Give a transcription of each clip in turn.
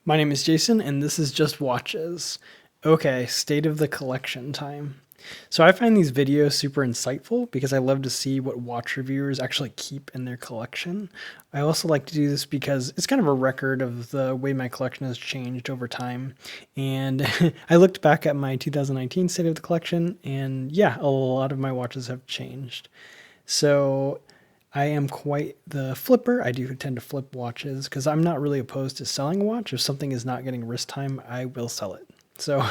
My name is Jason, and this is Just Watches. Okay, state of the collection time. So I find these videos super insightful because I love to see what watch reviewers actually keep in their collection. I also like to do this because it's kind of a record of the way my collection has changed over time. And I looked back at my 2019 state of the collection, and yeah, a lot of my watches have changed. So I am quite the flipper. I do tend to flip watches because I'm not really opposed to selling a watch. If something is not getting wrist time, I will sell it. So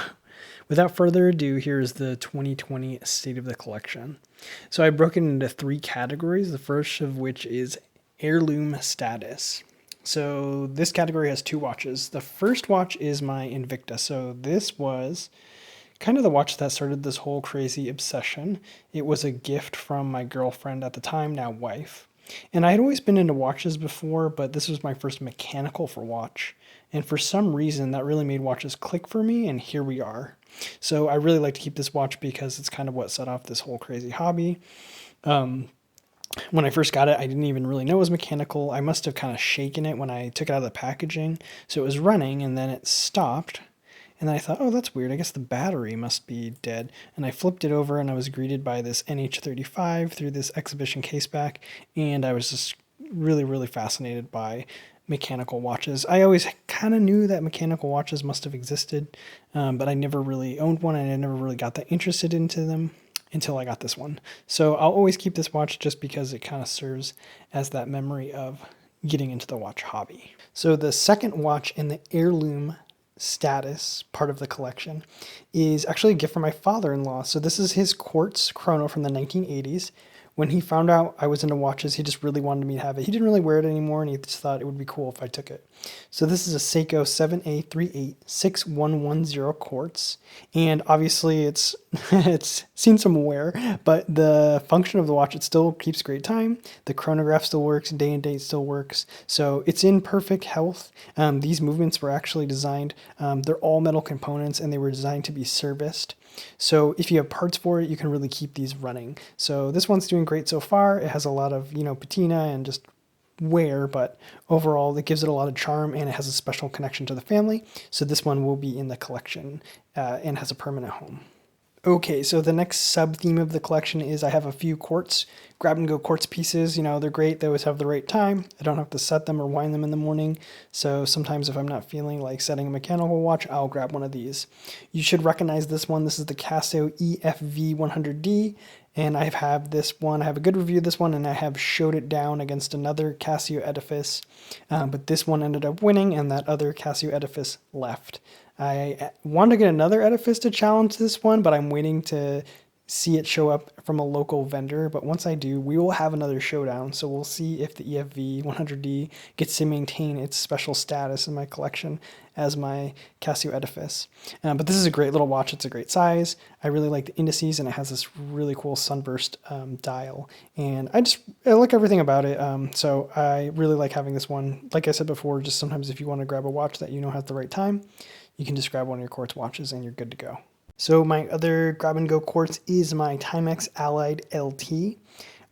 without further ado, here's the 2020 state of the collection. So I broke it into three categories, the first of which is heirloom status. So this category has two watches. The first watch is my Invicta. So this was kind of the watch that started this whole crazy obsession. It was a gift from my girlfriend at the time, now wife. And I had always been into watches before, but this was my first mechanical for watch. And for some reason, that really made watches click for me, and here we are. So I really like to keep this watch because it's kind of what set off this whole crazy hobby. When I first got it, I didn't even really know it was mechanical. I must have kind of shaken it when I took it out of the packaging. So it was running, and then it stopped. And then I thought, oh, that's weird. I guess the battery must be dead. And I flipped it over, and I was greeted by this NH35 through this exhibition case back. And I was just really, really fascinated by mechanical watches. I always kind of knew that mechanical watches must have existed, but I never really owned one, and I never really got that interested into them until I got this one. So I'll always keep this watch just because it kind of serves as that memory of getting into the watch hobby. So the second watch in the heirloom status part of the collection is actually a gift from my father-in-law. So this is his quartz chrono from the 1980s. When he found out I was into watches, he just really wanted me to have it. He didn't really wear it anymore, and he just thought it would be cool if I took it. So this is a Seiko 7A386110 quartz, and obviously it's it's seen some wear, but the function of the watch, it still keeps great time. The chronograph still works, day and date still works, so it's in perfect health. These movements were actually designed, they're all metal components, and they were designed to be serviced. So if you have parts for it, you can really keep these running. So this one's doing great so far. It has a lot of, patina and just wear, but overall it gives it a lot of charm, and it has a special connection to the family. So this one will be in the collection and has a permanent home. Okay, so the next sub-theme of the collection is I have a few quartz, grab-and-go quartz pieces. They're great. They always have the right time. I don't have to set them or wind them in the morning. So sometimes if I'm not feeling like setting a mechanical watch, I'll grab one of these. You should recognize this one. This is the Casio EFV-100D. And I have this one. I have a good review of this one, and I have showed it down against another Casio edifice. But this one ended up winning, and that other Casio edifice left. I want to get another edifice to challenge this one, but I'm waiting to see it show up from a local vendor. But once I do, we will have another showdown. So we'll see if the EFV 100D gets to maintain its special status in my collection as my Casio edifice. But this is a great little watch. It's a great size. I really like the indices, and it has this really cool sunburst dial. And I like everything about it. So I really like having this one. Like I said before, just sometimes if you want to grab a watch that has the right time, you can just grab one of your quartz watches and you're good to go. So my other grab-and-go quartz is my Timex Allied LT.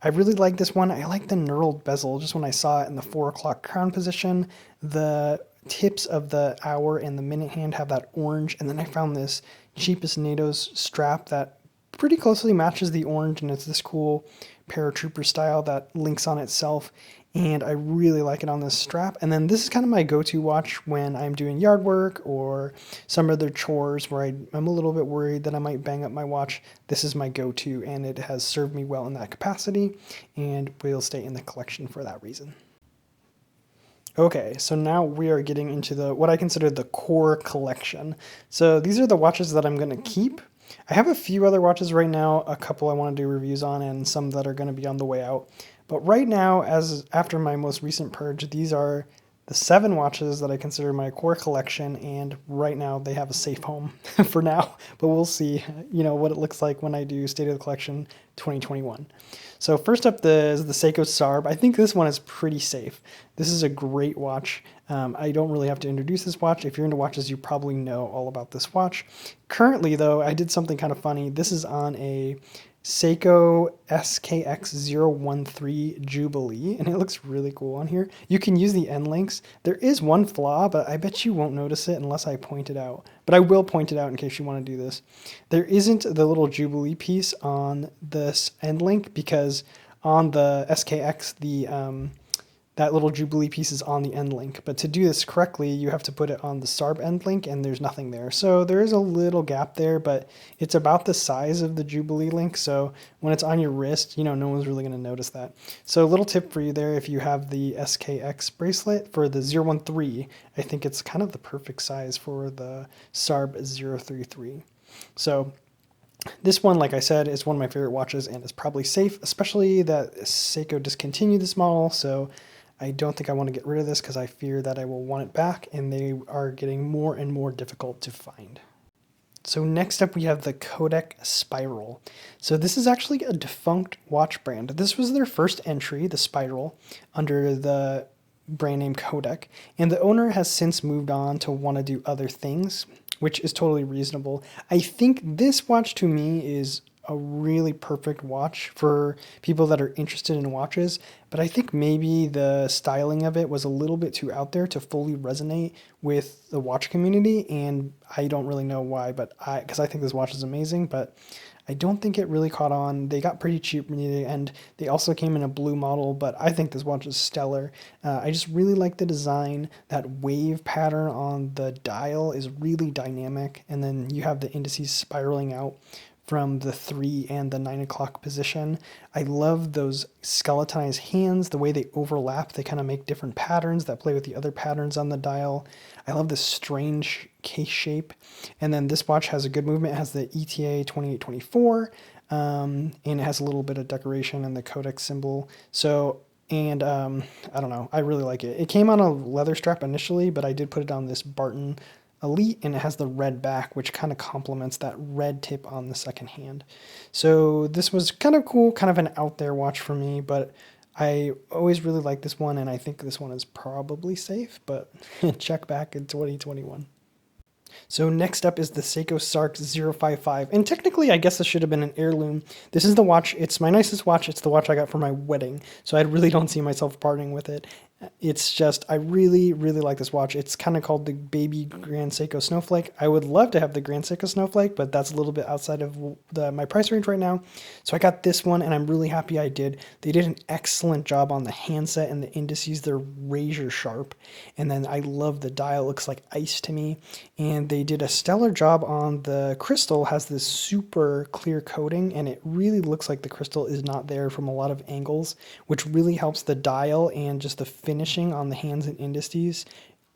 I really like this one. I like the knurled bezel. Just when I saw it in the 4 o'clock crown position, the tips of the hour and the minute hand have that orange. And then I found this cheapest Nodus strap that pretty closely matches the orange, and it's this cool paratrooper style that links on itself, and I really like it on this strap. And then this is kind of my go-to watch when I'm doing yard work or some other chores where I'm a little bit worried that I might bang up my watch. This is my go-to, and it has served me well in that capacity, and will stay in the collection for that reason. Okay, so now we are getting into what I consider the core collection. So these are the watches that I'm going to keep. I have a few other watches right now, a couple I want to do reviews on, and some that are going to be on the way out. But right now, after my most recent purge, these are the 7 watches that I consider my core collection, and right now they have a safe home for now. But we'll see, what it looks like when I do State of the Collection 2021. So first up is the Seiko Sarb. I think this one is pretty safe. This is a great watch. I don't really have to introduce this watch. If you're into watches, you probably know all about this watch. Currently, though, I did something kind of funny. This is on a Seiko SKX013 Jubilee, and it looks really cool on here. You can use the end links. There is one flaw, but I bet you won't notice it unless I point it out. But I will point it out in case you want to do this. There isn't the little Jubilee piece on this end link because on the SKX, that little Jubilee piece is on the end link. But to do this correctly, you have to put it on the Sarb end link, and there's nothing there. So there is a little gap there, but it's about the size of the Jubilee link. So when it's on your wrist, no one's really going to notice that. So a little tip for you there, if you have the SKX bracelet for the 013, I think it's kind of the perfect size for the Sarb033. So this one, like I said, is one of my favorite watches and is probably safe, especially that Seiko discontinued this model. So I don't think I want to get rid of this because I fear that I will want it back, and they are getting more and more difficult to find. So next up we have the Codek Spiral. So this is actually a defunct watch brand. This was their first entry, the Spiral, under the brand name Codek, and the owner has since moved on to want to do other things, which is totally reasonable. I think this watch to me is a really perfect watch for people that are interested in watches, but I think maybe the styling of it was a little bit too out there to fully resonate with the watch community, and I don't really know why, but because I think this watch is amazing, but I don't think it really caught on. They got pretty cheap near the end. They also came in a blue model, but I think this watch is stellar. I just really like the design. That wave pattern on the dial is really dynamic, and then you have the indices spiraling out from the 3 and the 9 o'clock position. I love those skeletonized hands, the way they overlap. They kind of make different patterns that play with the other patterns on the dial. I love this strange case shape. And then this watch has a good movement. It has the ETA 2824, and it has a little bit of decoration and the Codek symbol. So, and I don't know, I really like it. It came on a leather strap initially, but I did put it on this Barton Elite, and it has the red back, which kind of complements that red tip on the second hand. So this was kind of cool, kind of an out there watch for me, but I always really like this one, and I think this one is probably safe, but check back in 2021. So next up is the Seiko Sarx055, and technically I guess this should have been an heirloom. This is the watch, it's my nicest watch, it's the watch I got for my wedding, so I really don't see myself parting with it. It's just, I really, really like this watch. It's kind of called the Baby Grand Seiko Snowflake. I would love to have the Grand Seiko Snowflake, but that's a little bit outside of my price range right now. So I got this one, and I'm really happy I did. They did an excellent job on the handset and the indices. They're razor sharp. And then I love the dial. It looks like ice to me. And they did a stellar job on the crystal. Has this super clear coating, and it really looks like the crystal is not there from a lot of angles, which really helps the dial and just the finishing on the hands and indices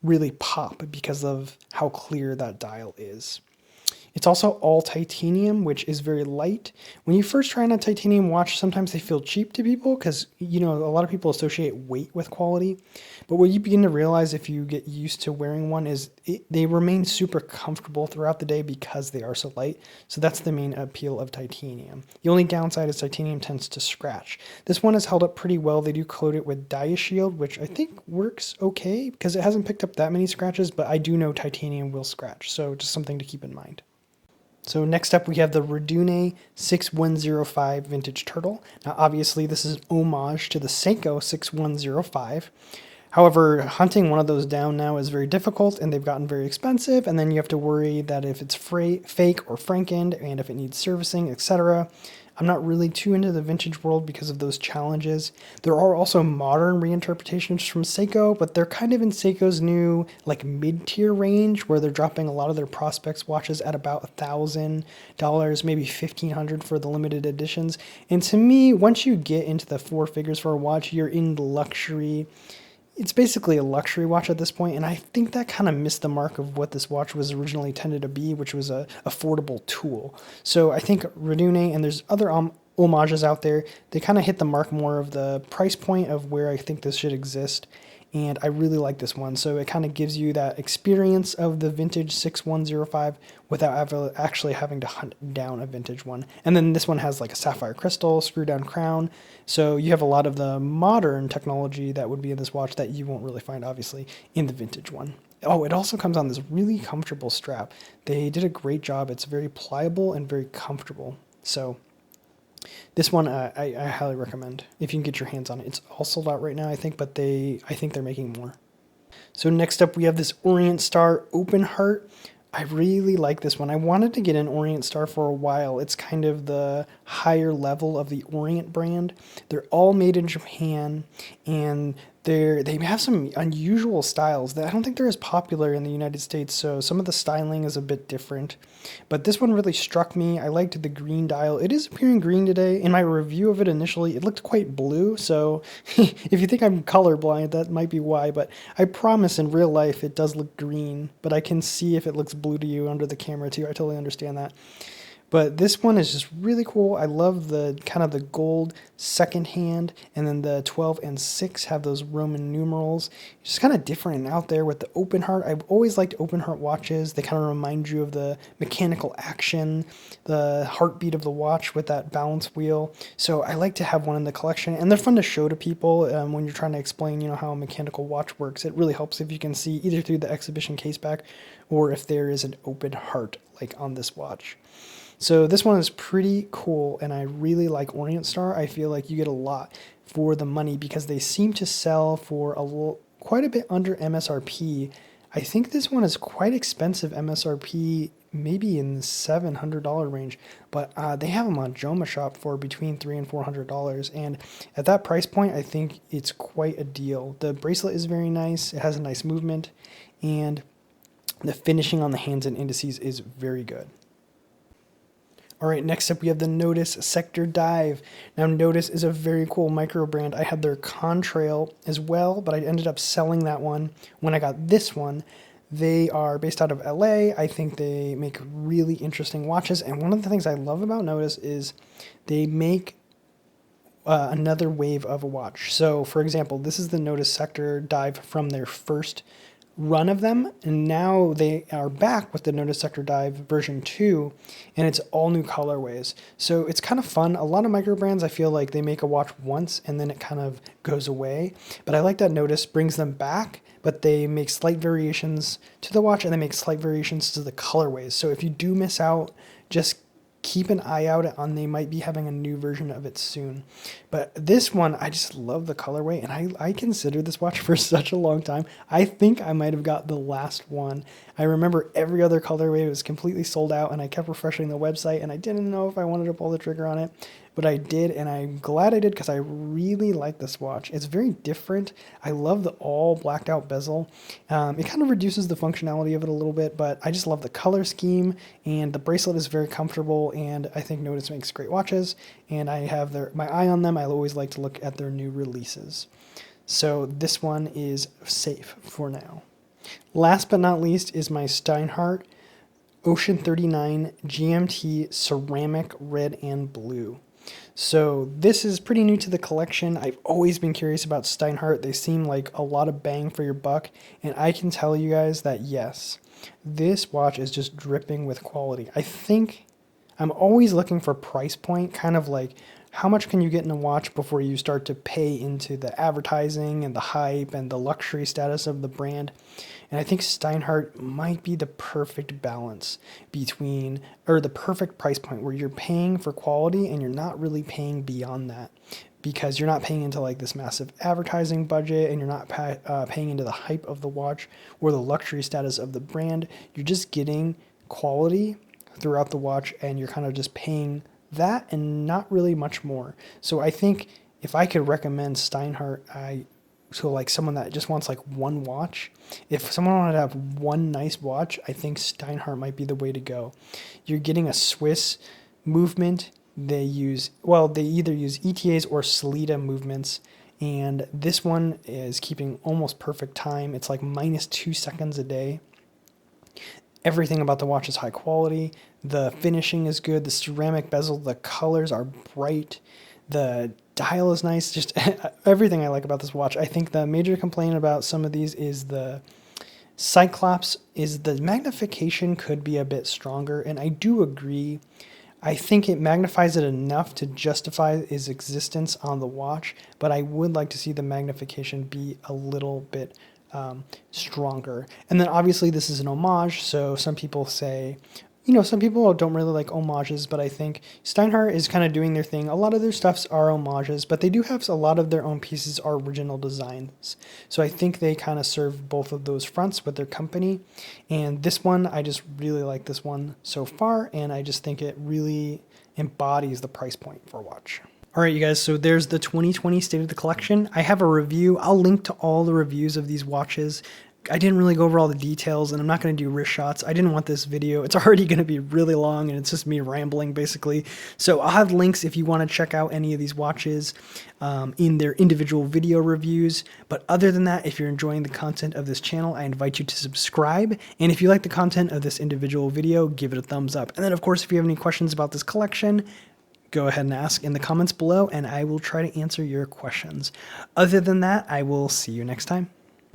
really pop because of how clear that dial is. It's also all titanium, which is very light. When you first try on a titanium watch, sometimes they feel cheap to people because, a lot of people associate weight with quality. But what you begin to realize if you get used to wearing one is they remain super comfortable throughout the day because they are so light. So that's the main appeal of titanium. The only downside is titanium tends to scratch. This one is held up pretty well. They do coat it with DiaShield, which I think works okay because it hasn't picked up that many scratches, but I do know titanium will scratch. So just something to keep in mind. So next up we have the Rdunae 6105 Vintage Turtle. Now obviously this is homage to the Seiko 6105. However, hunting one of those down now is very difficult, and they've gotten very expensive, and then you have to worry that if it's fake or frankened, and if it needs servicing, etc. I'm not really too into the vintage world because of those challenges. There are also modern reinterpretations from Seiko, but they're kind of in Seiko's new mid-tier range where they're dropping a lot of their Prospects watches at about $1,000, maybe $1,500 for the limited editions. And to me, once you get into the 4 figures for a watch, you're in luxury. It's basically a luxury watch at this point, and I think that kind of missed the mark of what this watch was originally intended to be, which was a affordable tool. So I think Rdunae, and there's other homages out there, they kind of hit the mark more of the price point of where I think this should exist, and I really like this one. So it kind of gives you that experience of the vintage 6105 without actually having to hunt down a vintage one. And then this one has a sapphire crystal, screw down crown. So you have a lot of the modern technology that would be in this watch that you won't really find, obviously, in the vintage one. Oh, it also comes on this really comfortable strap. They did a great job. It's very pliable and very comfortable. So This one I highly recommend if you can get your hands on it. It's all sold out right now, I think, but I think they're making more. So next up, we have this Orient Star Open Heart. I really like this one. I wanted to get an Orient Star for a while. It's kind of the higher level of the Orient brand. They're all made in Japan, and they have some unusual styles that I don't think they're as popular in the United States, so some of the styling is a bit different. But this one really struck me. I liked the green dial. It is appearing green today. In my review of it initially, it looked quite blue, so if you think I'm colorblind, that might be why, but I promise in real life it does look green, but I can see if it looks blue to you under the camera too. I totally understand that. But this one is just really cool. I love the kind of the gold second hand, and then the 12 and 6 have those Roman numerals. It's just kind of different and out there with the open heart. I've always liked open heart watches. They kind of remind you of the mechanical action, the heartbeat of the watch with that balance wheel. So I like to have one in the collection, and they're fun to show to people when you're trying to explain, how a mechanical watch works. It really helps if you can see either through the exhibition case back or if there is an open heart like on this watch. So this one is pretty cool, and I really like Orient Star. I feel like you get a lot for the money because they seem to sell for quite a bit under MSRP. I think this one is quite expensive MSRP, maybe in the $700 range, but they have them on Joma Shop for between $300 and $400, and at that price point, I think it's quite a deal. The bracelet is very nice. It has a nice movement, and the finishing on the hands and indices is very good. All right, next up we have the Nodus Sector Dive. Now Nodus is a very cool micro brand. I had their Contrail as well, but I ended up selling that one when I got this one. They are based out of LA. I think they make really interesting watches, and one of the things I love about Nodus is they make another wave of a watch. So for example, this is the Nodus Sector Dive from their first run of them, and now they are back with the Nodus Sector Dive version 2, and it's all new colorways. So it's kind of fun. A lot of micro brands, I feel like they make a watch once and then it kind of goes away, but I like that Nodus brings them back, but they make slight variations to the watch and they make slight variations to the colorways. So if you do miss out, just keep an eye out on, they might be having a new version of it soon. But this one, I just love the colorway, and I considered this watch for such a long time. I think I might have got the last one. I remember every other colorway was completely sold out, and I kept refreshing the website, and I didn't know if I wanted to pull the trigger on it, but I did, and I'm glad I did because I really like this watch. It's very different. I love the all blacked out bezel. It kind of reduces the functionality of it a little bit, but I just love the color scheme, and the bracelet is very comfortable, and I think Nodus makes great watches, and I have my eye on them. I always like to look at their new releases. So this one is safe for now. Last but not least is my Steinhart Ocean 39 GMT ceramic red and blue. So this is pretty new to the collection. I've always been curious about Steinhart. They seem like a lot of bang for your buck, and I can tell you guys that yes, this watch is just dripping with quality. I think I'm always looking for price point, kind of like how much can you get in a watch before you start to pay into the advertising and the hype and the luxury status of the brand. And I think Steinhart might be the perfect balance between, or the perfect price point where you're paying for quality and you're not really paying beyond that, because you're not paying into like this massive advertising budget, and you're not paying into the hype of the watch or the luxury status of the brand. You're just getting quality throughout the watch, and you're kind of just paying that and not really much more. So I think if I could recommend Steinhart, so like someone that just wants like one watch, if someone wanted to have one nice watch, I think Steinhart might be the way to go. You're getting a Swiss movement. They either use ETAs or Sellita movements, and this one is keeping almost perfect time. It's like -2 seconds a day. Everything about the watch is high quality. The finishing is good. The ceramic bezel, the colors are bright. The dial is nice. Just everything I like about this watch. I think the major complaint about some of these is the Cyclops, is the magnification could be a bit stronger, and I do agree. I think it magnifies it enough to justify its existence on the watch, but I would like to see the magnification be a little bit stronger. And then obviously this is an homage, so some people say some people don't really like homages, but I think Steinhart is kind of doing their thing. A lot of their stuffs are homages, but they do have a lot of their own pieces are original designs. So I think they kind of serve both of those fronts with their company. And this one, I just really like this one so far, and I just think it really embodies the price point for a watch. All right, you guys, so there's the 2020 State of the Collection. I have a review. I'll link to all the reviews of these watches. I didn't really go over all the details, and I'm not going to do wrist shots. I didn't want this video. It's already going to be really long, and it's just me rambling, basically. So I'll have links if you want to check out any of these watches in their individual video reviews. But other than that, if you're enjoying the content of this channel, I invite you to subscribe. And if you like the content of this individual video, give it a thumbs up. And then, of course, if you have any questions about this collection, go ahead and ask in the comments below, and I will try to answer your questions. Other than that, I will see you next time.